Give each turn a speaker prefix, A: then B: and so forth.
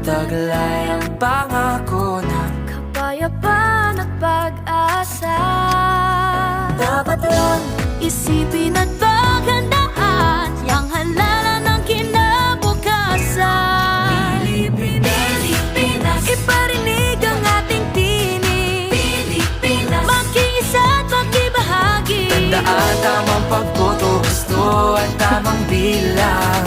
A: taglay ang pangako ng
B: kapayapaan at pag-asa.
A: dapat lang
B: Isipin at paghandaan ang halalan ng kinabukasan.
A: Pilipinas,
B: Iparinig ang ating tinig,
A: Pilipinas.
B: magkiisa at magbahagi.
A: Tandaan tamang pagboto, gusto at tamang bilang.